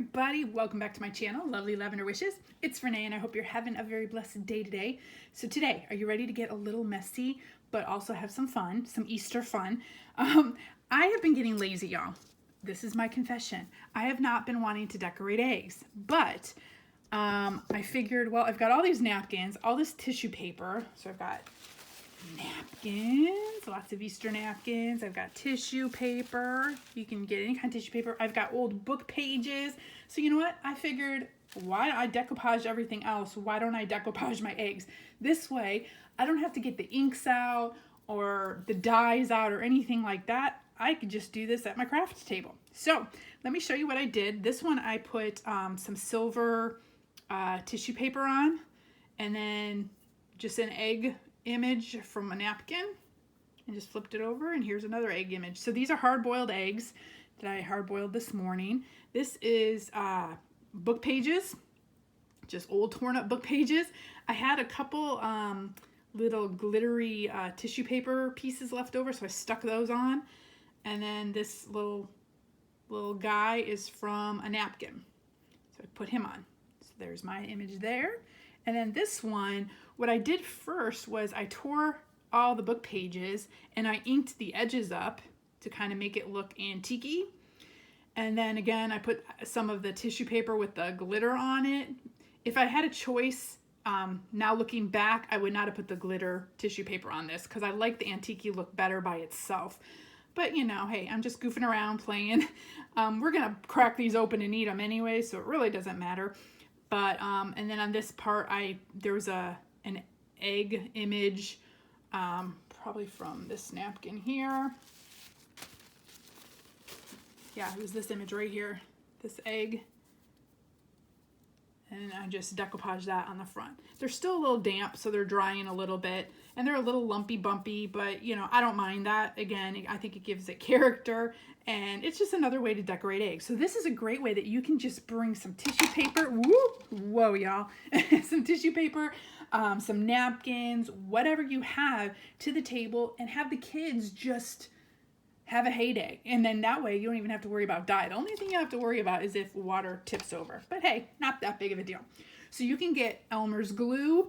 everybody, welcome back to my channel, Lovely Lavender Wishes. It's Renee and I hope you're having a very blessed day today. So today, are you ready to get a little messy, but also have some fun, some Easter fun? I have been getting lazy, y'all. This is my confession. I have not been wanting to decorate eggs, but I figured, well, I've got all these napkins, all this tissue paper. So I've got napkins, lots of Easter napkins. I've got tissue paper. You can get any kind of tissue paper. I've got old book pages. So you know what? I figured, why don't I decoupage everything else? Why don't I decoupage my eggs? This way, I don't have to get the inks out or the dyes out or anything like that. I could just do this at my craft table. So let me show you what I did. This one I put some silver tissue paper on, and then just an egg image from a napkin, and just flipped it over, and here's another egg image. So these are hard-boiled eggs that I hard-boiled this morning. This is book pages, just old torn up book pages. I had a couple little glittery tissue paper pieces left over, so I stuck those on. And then this little guy is from a napkin, so I put him on. So there's my image there. And then this one, what I did first was I tore all the book pages and I inked the edges up to kind of make it look antique-y. And then again, I put some of the tissue paper with the glitter on it. If I had a choice, now looking back, I would not have put the glitter tissue paper on this because I like the antique-y look better by itself. But you know, hey, I'm just goofing around playing. We're gonna crack these open and eat them anyway, so it really doesn't matter. But and then on this part, there was an egg image, probably from this napkin here. Yeah, it was this image right here, this egg. And I just decoupage that on the front. They're still a little damp, so they're drying a little bit. And they're a little lumpy bumpy, but you know, I don't mind that. Again, I think it gives it character, and it's just another way to decorate eggs. So this is a great way that you can just bring some tissue paper, whoa y'all, some tissue paper, some napkins, whatever you have to the table, and have the kids just have a heyday. And then that way you don't even have to worry about dye. The only thing you have to worry about is if water tips over, but hey, not that big of a deal. So you can get Elmer's glue,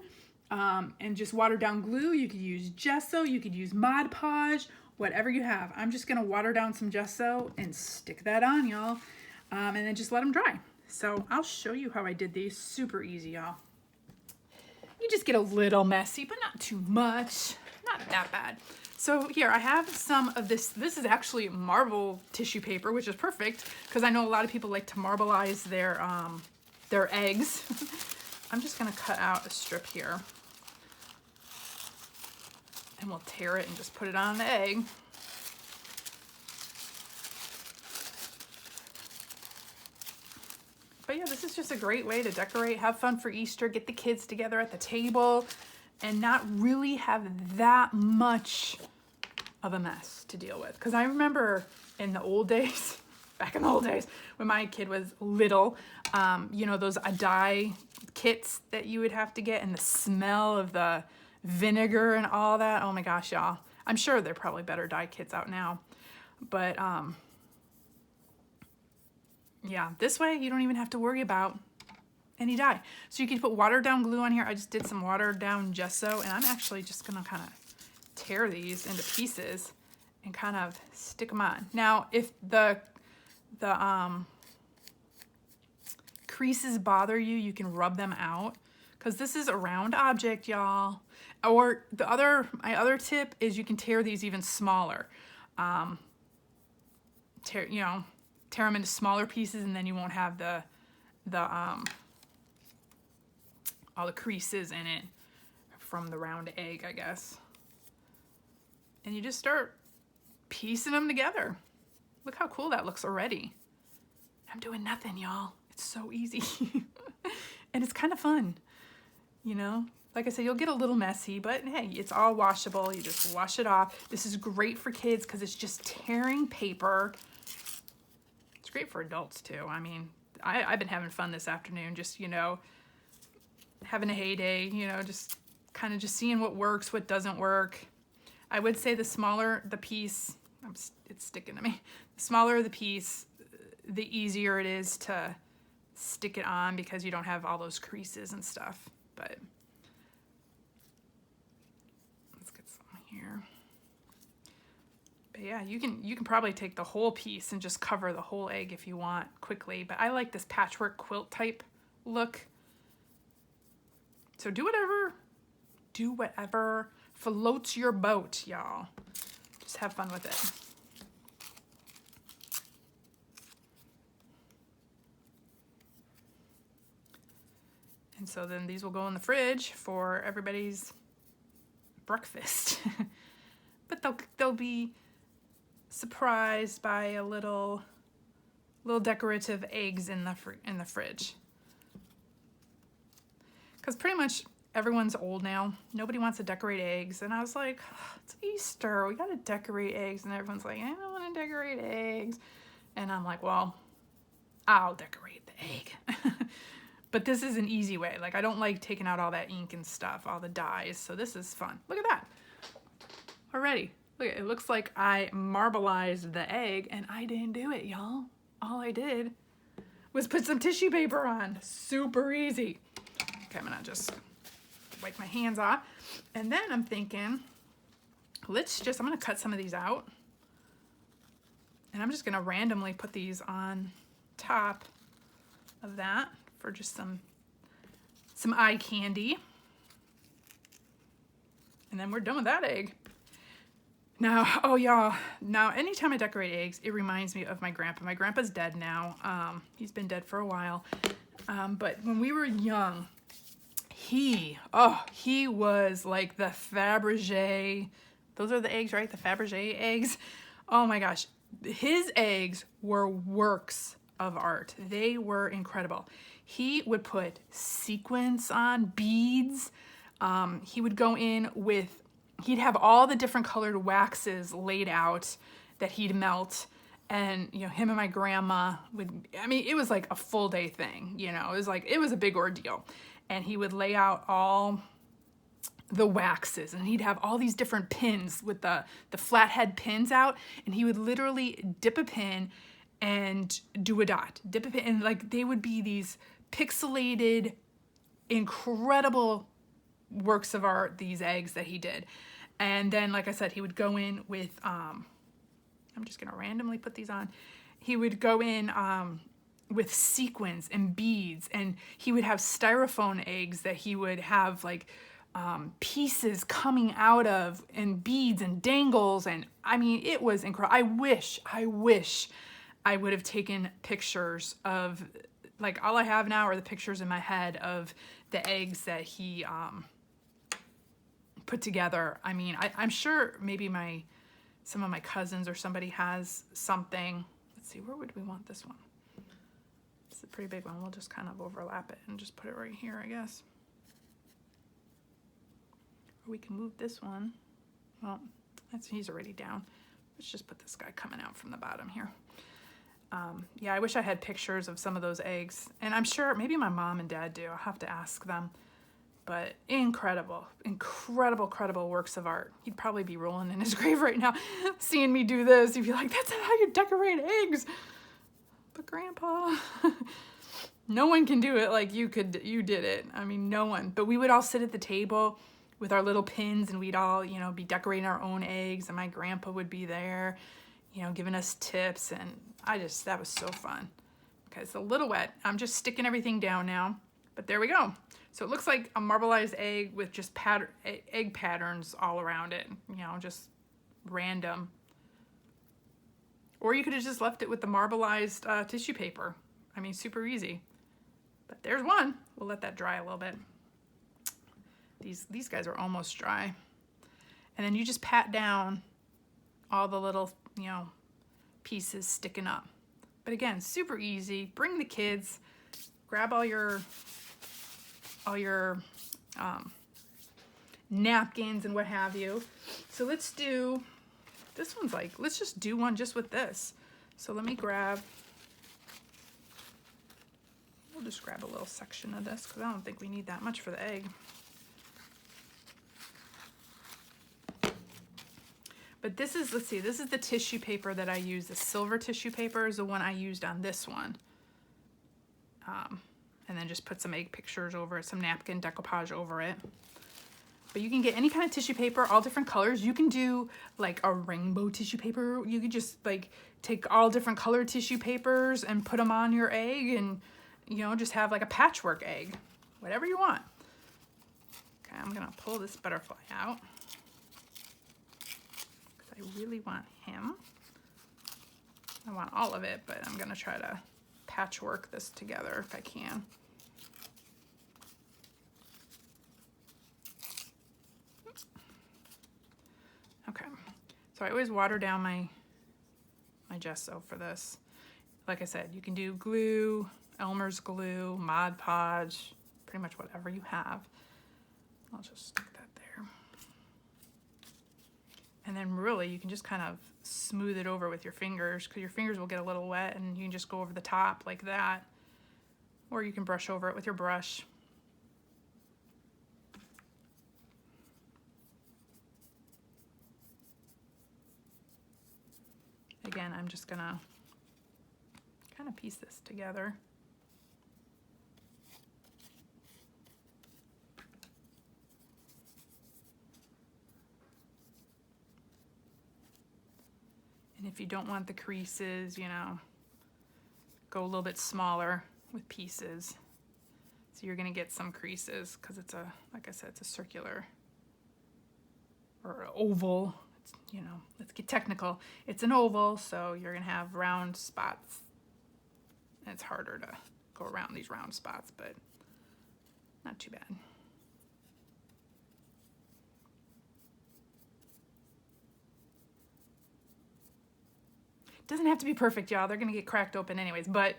and just watered down glue. You could use gesso, you could use Mod Podge, whatever you have. I'm just gonna water down some gesso and stick that on, y'all, and then just let them dry. So I'll show you how I did these. Super easy, y'all. You just get a little messy, but not too much, not that bad. So here I have some of this. This is actually marble tissue paper, which is perfect because I know a lot of people like to marbleize their eggs. I'm just gonna cut out a strip here, and we'll tear it and just put it on the egg. But yeah, this is just a great way to decorate, have fun for Easter, get the kids together at the table, and not really have that much of a mess to deal with. Because I remember in the old days, back in the old days, when my kid was little, you know, those dye kits that you would have to get, and the smell of the vinegar and all that. Oh my gosh, y'all. I'm sure there are probably better dye kits out now. But yeah, this way you don't even have to worry about any dye. So you can put watered down glue on here. I just did some watered down gesso, and I'm actually just gonna kind of tear these into pieces and kind of stick them on. Now, if the creases bother you, you can rub them out, because this is a round object, y'all. Or my other tip is you can tear these even smaller. Tear them into smaller pieces, and then you won't have all the creases in it from the round egg, I guess. And you just start piecing them together. Look how cool that looks already. I'm doing nothing, y'all. It's so easy. And it's kind of fun, you know? Like I said, you'll get a little messy, but hey, it's all washable. You just wash it off. This is great for kids because it's just tearing paper. It's great for adults too. I mean, I've been having fun this afternoon, just, you know, having a heyday, you know, just kind of just seeing what works, what doesn't work. I would say the smaller the piece, it's sticking to me. The smaller the piece, the easier it is to stick it on because you don't have all those creases and stuff. But let's get some here. But yeah, you can probably take the whole piece and just cover the whole egg if you want quickly. But I like this patchwork quilt type look. So do whatever floats your boat, y'all. Just have fun with it. And so then these will go in the fridge for everybody's breakfast. But they'll be surprised by a little decorative eggs in the fridge. Because pretty much everyone's old now. Nobody wants to decorate eggs. And I was like, oh, it's Easter. We got to decorate eggs. And everyone's like, I don't want to decorate eggs. And I'm like, well, I'll decorate the egg. But this is an easy way. Like, I don't like taking out all that ink and stuff, all the dyes. So this is fun. Look at that. Already. Look, it looks like I marbleized the egg, and I didn't do it, y'all. All I did was put some tissue paper on. Super easy. Okay, I'm gonna just wipe my hands off. And then I'm thinking, I'm gonna cut some of these out. And I'm just gonna randomly put these on top of that for just some eye candy. And then we're done with that egg. Now, oh y'all, now anytime I decorate eggs, it reminds me of my grandpa. My grandpa's dead now. He's been dead for a while. But when we were young, he was like the Fabergé. Those are the eggs, right? The Fabergé eggs. Oh my gosh. His eggs were works of art. They were incredible. He would put sequins on, beads. He would go in with, he'd have all the different colored waxes laid out that he'd melt. And, you know, him and my grandma would, I mean, it was like a full day thing, you know, it was a big ordeal. And he would lay out all the waxes, and he'd have all these different pins with the flathead pins out. And he would literally dip a pin and do a dot, dip a pin. And like, they would be these pixelated, incredible works of art, these eggs that he did. And then, like I said, he would go in with, I'm just gonna randomly put these on. He would go in with sequins and beads, and he would have styrofoam eggs that he would have like pieces coming out of, and beads and dangles. And I mean, it was incredible. I wish I would have taken pictures of, like, all I have now are the pictures in my head of the eggs that he put together. I mean, I'm sure maybe some of my cousins or somebody has something. Let's see, where would we want this one? It's a pretty big one. We'll just kind of overlap it and just put it right here, I guess. Or we can move this one. Well, he's already down. Let's just put this guy coming out from the bottom here. Yeah, I wish I had pictures of some of those eggs. And I'm sure maybe my mom and dad do. I'll have to ask them. But incredible works of art. He'd probably be rolling in his grave right now seeing me do this. He'd be like, that's not how you decorate eggs. But Grandpa, no one can do it like you did it. I mean, no one. But we would all sit at the table with our little pins, and we'd all, you know, be decorating our own eggs, and my grandpa would be there, you know, giving us tips. And that was so fun. Okay, it's a little wet. I'm just sticking everything down now, but there we go. So it looks like a marbleized egg with just egg patterns all around it, you know, just random. Or you could have just left it with the marbleized tissue paper. I mean, super easy. But there's one. We'll let that dry a little bit. These guys are almost dry. And then you just pat down all the little, you know, pieces sticking up. But again, super easy. Bring the kids. Grab all your napkins and what have you. So let's do, this one's like, let's just do one just with this. So let me we'll just grab a little section of this because I don't think we need that much for the egg. But this is, let's see, this is the tissue paper that I use. The silver tissue paper is the one I used on this one. And then just put some egg pictures over it, some napkin decoupage over it. But you can get any kind of tissue paper, all different colors. You can do like a rainbow tissue paper. You could just like take all different colored tissue papers and put them on your egg and, you know, just have like a patchwork egg, whatever you want. Okay, I'm gonna pull this butterfly out because I really want him. I want all of it, but I'm gonna try to patchwork this together if I can. Okay, so I always water down my gesso for this. Like I said, you can do glue, Elmer's glue, Mod Podge, pretty much whatever you have. I'll just stick that there. And then really you can just kind of smooth it over with your fingers because your fingers will get a little wet and you can just go over the top like that. Or you can brush over it with your brush. Again, I'm just gonna kind of piece this together. And if you don't want the creases, you know, go a little bit smaller with pieces. So you're gonna get some creases because it's a, like I said, it's a circular or an oval. It's, you know, let's get technical. It's an oval, so you're gonna have round spots. And it's harder to go around these round spots, but not too bad. Doesn't have to be perfect, y'all. They're gonna get cracked open anyways, but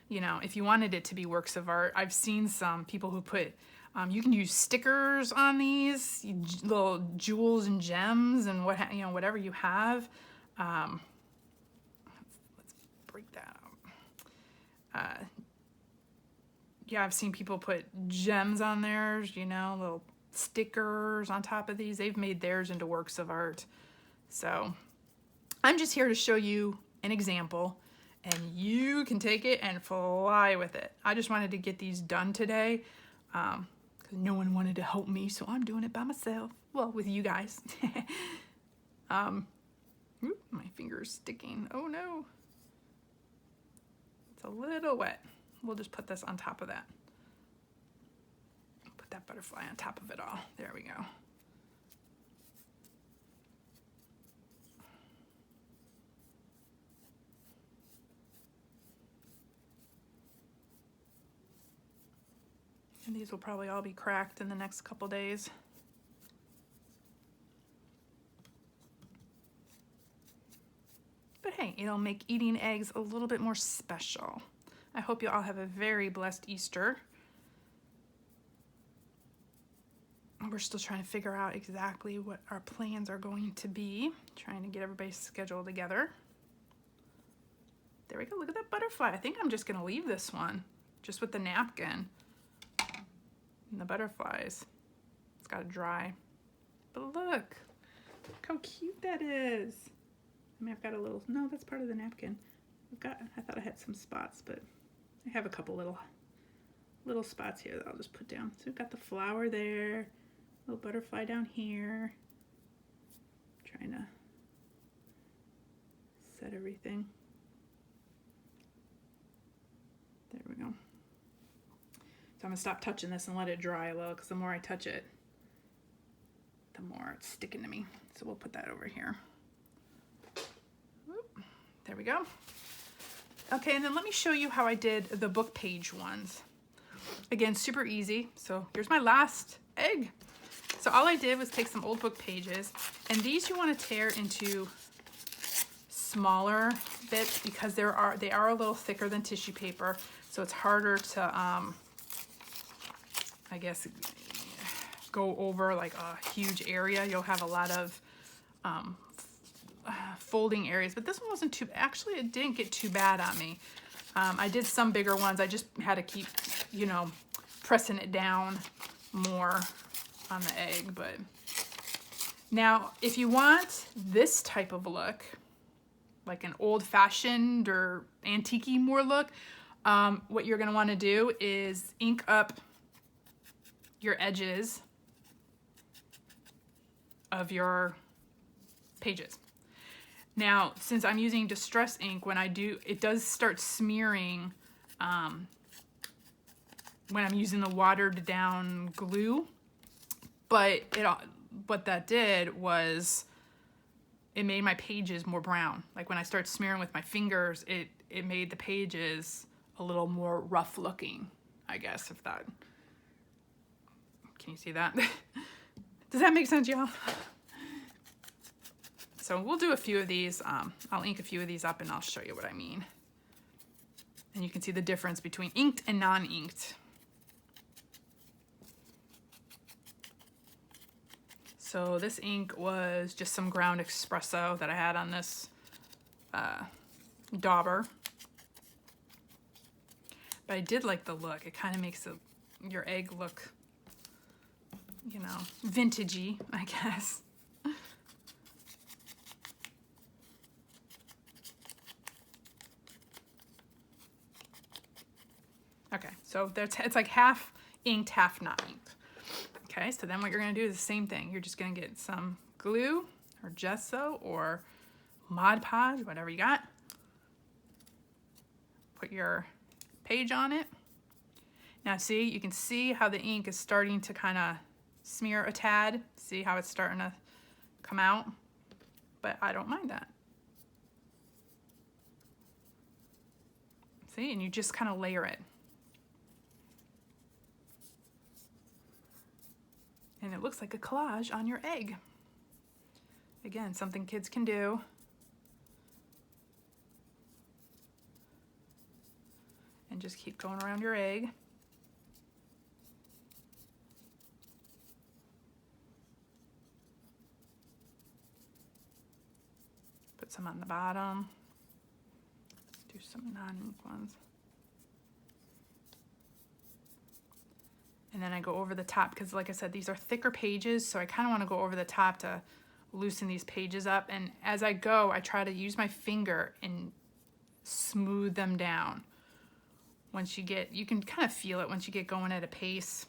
you know, if you wanted it to be works of art, I've seen some people who put, you can use stickers on these, little jewels and gems and what, you know, whatever you have. Let's break that up. Yeah, I've seen people put gems on theirs, you know, little stickers on top of these. They've made theirs into works of art. So I'm just here to show you an example and you can take it and fly with it. I just wanted to get these done today because no one wanted to help me, so I'm doing it by myself. Well, with you guys. Ooh, my finger's sticking. Oh no. It's a little wet. We'll just put this on top of that. Put that butterfly on top of it all. There we go. And these will probably all be cracked in the next couple days. But hey, it'll make eating eggs a little bit more special. I hope you all have a very blessed Easter. We're still trying to figure out exactly what our plans are going to be. Trying to get everybody's schedule together. There we go, look at that butterfly. I think I'm just gonna leave this one, just with the napkin. And the butterflies. It's gotta dry. But look how cute that is. I mean, I've got a little, no, that's part of the napkin. I thought I had some spots, but I have a couple little spots here that I'll just put down. So we've got the flower there, little butterfly down here. Trying to set everything. There we go. So I'm gonna stop touching this and let it dry a little because the more I touch it, the more it's sticking to me. So we'll put that over here. Whoop. There we go. Okay, and then let me show you how I did the book page ones. Again, super easy. So here's my last egg. So all I did was take some old book pages, and these you want to tear into smaller bits because they are a little thicker than tissue paper, so it's harder to I guess go over like a huge area. You'll have a lot of folding areas, but this one wasn't too, actually it didn't get too bad on me. I did some bigger ones. I just had to keep, you know, pressing it down more on the egg. But now if you want this type of look, like an old-fashioned or antique-y more look, What you're going to want to do is ink up your edges of your pages. Now, since I'm using Distress ink, when I do, it does start smearing when I'm using the watered down glue, but what that did was it made my pages more brown. Like when I start smearing with my fingers, it made the pages a little more rough looking, I guess, if that, can you see that? Does that make sense, y'all? So we'll do a few of these. I'll ink a few of these up and I'll show you what I mean. And you can see the difference between inked and non-inked. So this ink was just some ground espresso that I had on this dauber. But I did like the look. It kind of makes your egg look, you know, vintagey, I guess. Okay, so it's like half inked, half not inked. Okay, so then what you're gonna do is the same thing. You're just gonna get some glue or gesso or Mod Podge, whatever you got. Put your page on it. Now see, you can see how the ink is starting to kind of smear a tad. See how it's starting to come out? But I don't mind that. See, and you just kind of layer it. And it looks like a collage on your egg. Again, something kids can do. And just keep going around your egg. Put some on the bottom. Do some non-ink ones. And then I go over the top because, like I said, these are thicker pages, so I kind of want to go over the top to loosen these pages up. And as I go, I try to use my finger and smooth them down. Once you can kind of feel it once you get going at a pace.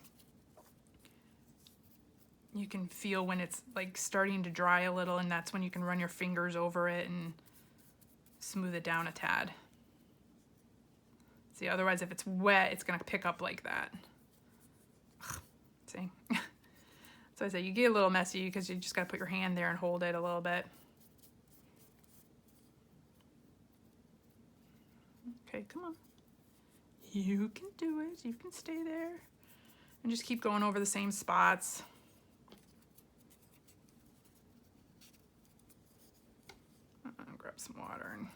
You can feel when it's like starting to dry a little, and that's when you can run your fingers over it and smooth it down a tad. See, otherwise if it's wet, it's gonna pick up like that. See? So I say you get a little messy because you just got to put your hand there and hold it a little bit. Okay, come on. You can do it. You can stay there. And just keep going over the same spots. I'll grab some water and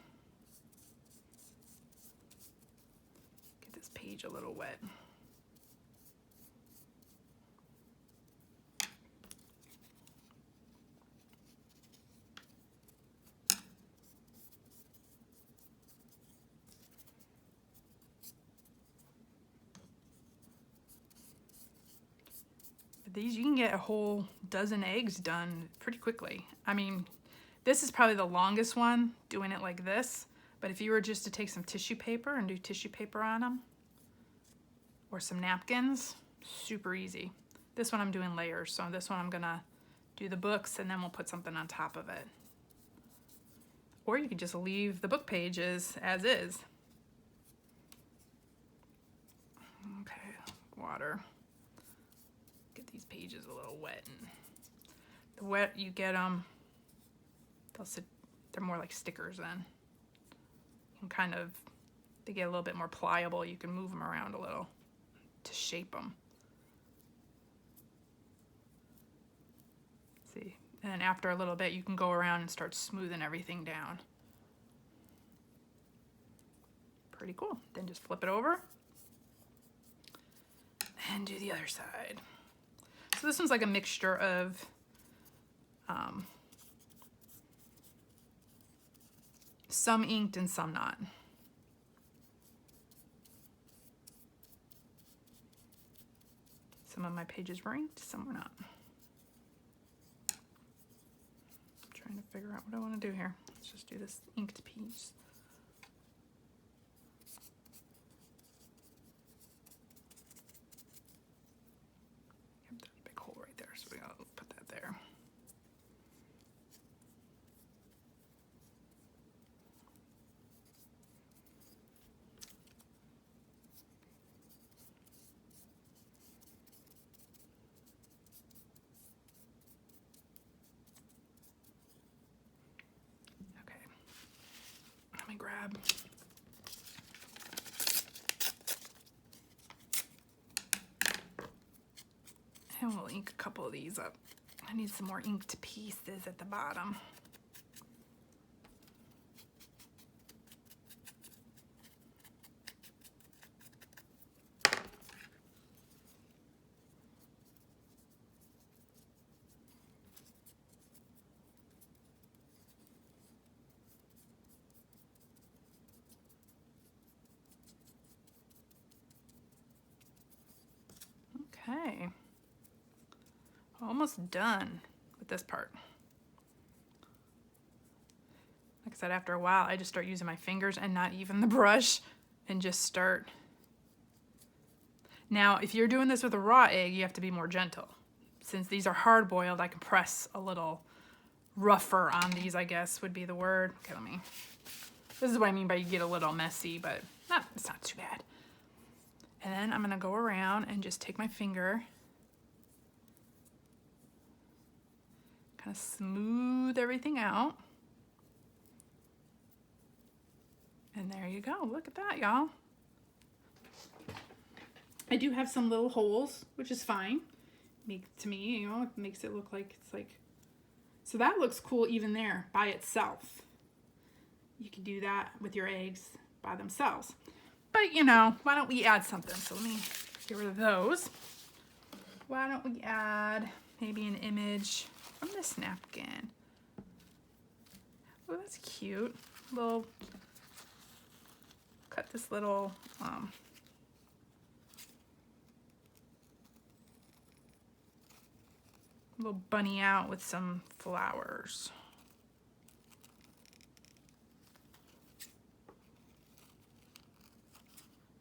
get this page a little wet. These, you can get a whole dozen eggs done pretty quickly. I mean, this is probably the longest one, doing it like this. But if you were just to take some tissue paper and do tissue paper on them, or some napkins, super easy. This one I'm doing layers, so this one I'm gonna do the books and then we'll put something on top of it. Or you could just leave the book pages as is. Okay, water. These pages a little wet, and the wet you get them, they're more like stickers then. You can kind of, they get a little bit more pliable. You can move them around a little to shape them. See, and then after a little bit you can go around and start smoothing everything down. Pretty cool. Then just flip it over and do the other side. So this one's like a mixture of some inked and some not. Some of my pages were inked, some were not. I'm trying to figure out what I want to do here. Let's just do this inked piece. grab. And we'll ink a couple of these up. I need some more inked pieces at the bottom. Okay, almost done with this part. Like I said, after a while, I just start using my fingers and not even the brush and just start. Now, if you're doing this with a raw egg, you have to be more gentle. Since these are hard boiled, I can press a little rougher on these, I guess would be the word. Okay, this is what I mean by you get a little messy, but it's not too bad. And then I'm gonna go around and just take my finger, kind of smooth everything out. And there you go, look at that, y'all. I do have some little holes, which is fine. To me, you know, it makes it look like it's like, so that looks cool even there by itself. You can do that with your eggs by themselves. But, you know, why don't we add something? So let me get rid of those. Why don't we add maybe an image from this napkin? Oh, that's cute. Cut this little, little bunny out with some flowers.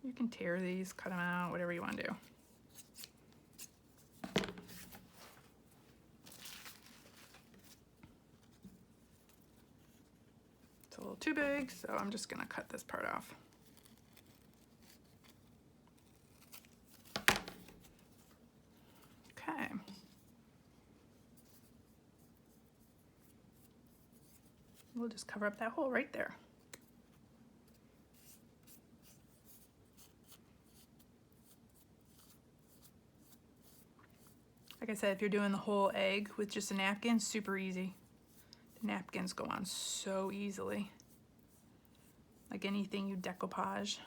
You can tear these, cut them out, whatever you want to do. It's a little too big, so I'm just gonna cut this part off. Okay. We'll just cover up that hole right there. Like I said, if you're doing the whole egg with just a napkin, super easy. The napkins go on so easily. Like anything you decoupage.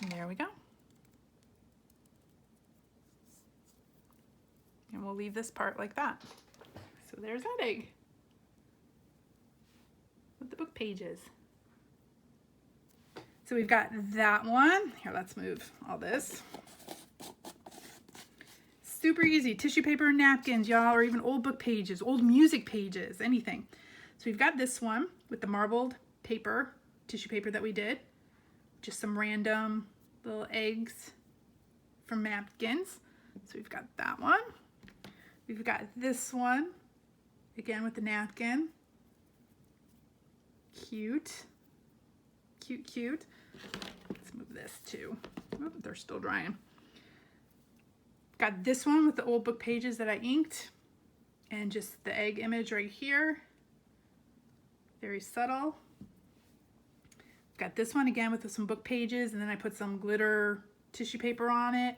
And there we go. And we'll leave this part like that. So there's that egg with the book pages. So we've got that one. Here, let's move all this. Super easy, tissue paper and napkins, y'all, or even old book pages, old music pages, anything. So we've got this one with the marbled paper, tissue paper that we did. Just some random little eggs from napkins. So we've got that one. We've got this one, again with the napkin. Cute, cute, cute. Let's move this too. Oh, they're still drying. Got this one with the old book pages that I inked and just the egg image right here. Very subtle. Got this one again with some book pages, and then I put some glitter tissue paper on it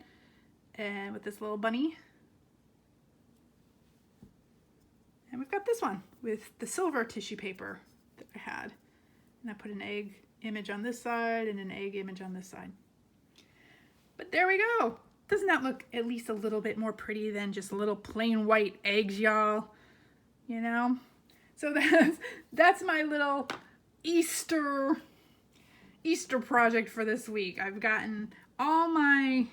and with this little bunny. And we've got this one with the silver tissue paper that I had. And I put an egg image on this side and an egg image on this side. But there we go. Doesn't that look at least a little bit more pretty than just little plain white eggs, y'all? You know? So that's my little Easter project for this week. I've gotten all my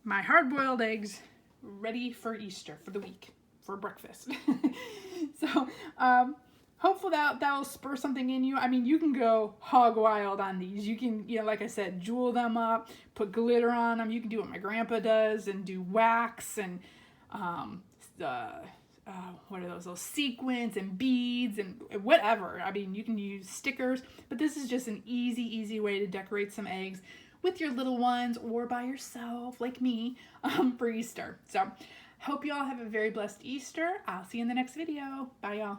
hard-boiled eggs ready for Easter, for the week, for breakfast. So hopefully that'll spur something in you. I mean, you can go hog wild on these. You can, you know, like I said, jewel them up, put glitter on them. You can do what my grandpa does and do wax and what are those sequins and beads and whatever. I mean, you can use stickers, but this is just an easy way to decorate some eggs with your little ones or by yourself like me for Easter. So hope you all have a very blessed Easter. I'll see you in the next video. Bye, y'all.